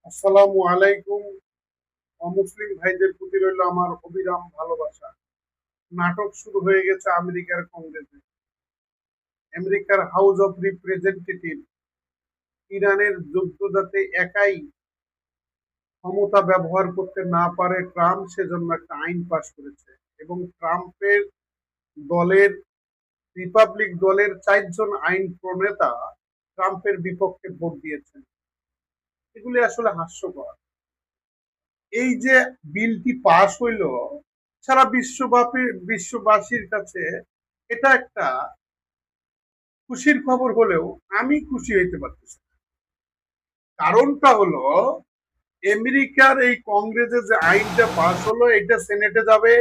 আসসালামু আলাইকুম। অমুসলিম ভাইদের প্রতি রইল আমার অবিরাম ভালোবাসা। নাটক শুরু হয়ে গেছে আমেরিকার কংগ্রেসে। আমেরিকার হাউস অফ রিপ্রেজেন্টেটিভ ইরানের যুদ্ধ যাতে একাই ক্ষমতা ব্যবহার করতে না পারে ট্রাম্প, সেজন্য একটা আইন পাশ করেছে। এবং ট্রাম্পের দলের, রিপাবলিক দলের 4 জন আইন প্রণেতা ট্রাম্পের বিপক্ষে ভোট দিয়েছেন। এগুলি আসলে হাস্যকর। এই যে বিলটি পাশ হইল, সারা বিশ্ববাসীর কাছে এটা একটা খুশির খবর হলেও আমি খুশি হইতে পারতেছি না। কারণটা হলো, আমেরিকার এই কংগ্রেসে যে আইনটা পাশ হলো, এটা সেনেটে যাবে।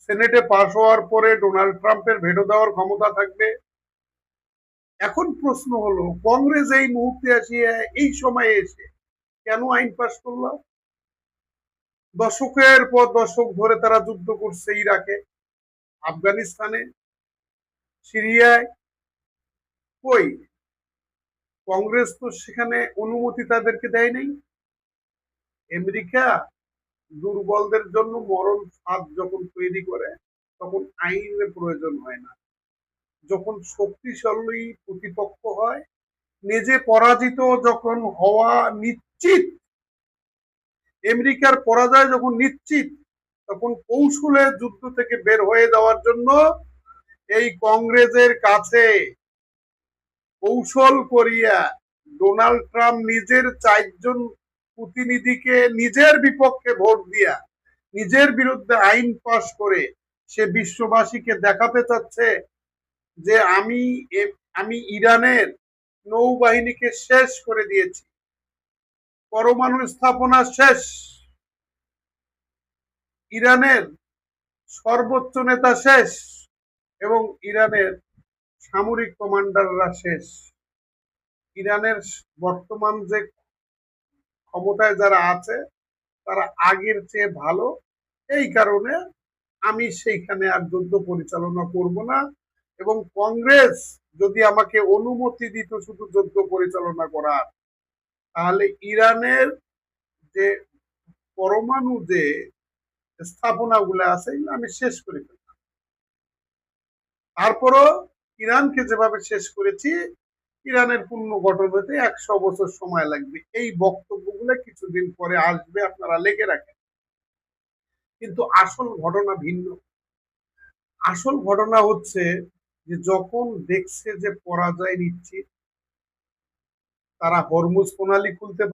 সেনেটে পাশ হওয়ার পরে ডোনাল্ড ট্রাম্পের ভেটো দেওয়ার ক্ষমতা থাকবে। এখন প্রশ্ন হলো, কংগ্রেস এই মুহূর্তে আসিয়া এই সময়ে এসে কেন আইন পাশ করলো? দশকের পর দশক ধরে তারা যুদ্ধ করছে ইরাকে, আফগানিস্তানে, সিরিয়ায়। কই, কংগ্রেস তো সেখানে অনুমতি তাদেরকে দেয় নাই। আমেরিকা দুর্বলদের জন্য মরণ ফাঁদ যখন তৈরি করে, তখন আইনের প্রয়োজন হয় না। যখন শক্তিশালী প্রতিপক্ষ হয়, নিজে পরাজিত যখন হওয়া নিশ্চিত, আমেরিকার পরাজয় যখন নিশ্চিত, তখন কৌশলে যুদ্ধ থেকে বের হয়ে যাওয়ার জন্য এই কংগ্রেসের কাছে কৌশল করিয়া ডোনাল্ড ট্রাম্প নিজের 4 জন প্রতিনিধিকে নিজের বিপক্ষে ভোট দিয়া নিজের বিরুদ্ধে আইন পাশ করে সে বিশ্ববাসীকে দেখাতে চাচ্ছে যে আমি ইরানের নৌবাহিনীকে শেষ করে দিয়েছি, পরমাণু স্থাপনা শেষ, ইরানের সর্বোচ্চ নেতা শেষ, এবং ইরানের সামরিক কমান্ডাররা শেষ। ইরানের বর্তমান যে ক্ষমতায় যারা আছে তারা আগের চেয়ে ভালো। এই কারণে আমি সেইখানে আর যুদ্ধ পরিচালনা করব না। এবং কংগ্রেস যদি আমাকে অনুমতি দিত শুধু যুদ্ধ পরিচালনা করার, তাহলে ইরানের যে পরমাণু যে স্থাপনাগুলো আছে এগুলো আমি শেষ করে ফেলতাম। তারপরও ইরানকে যেভাবে শেষ করেছি, ইরানের পুনর্গঠন হতে 100 বছর সময় লাগবে। এই বক্তব্যগুলো কিছুদিন পরে আসবে, আপনারা লেগে রাখেন। কিন্তু আসল ঘটনা ভিন্ন। আসল ঘটনা হচ্ছে যে যখন দেখছে যে পরাজয় নিশ্চিত, তারা হরমুজ প্রণালী খুলতে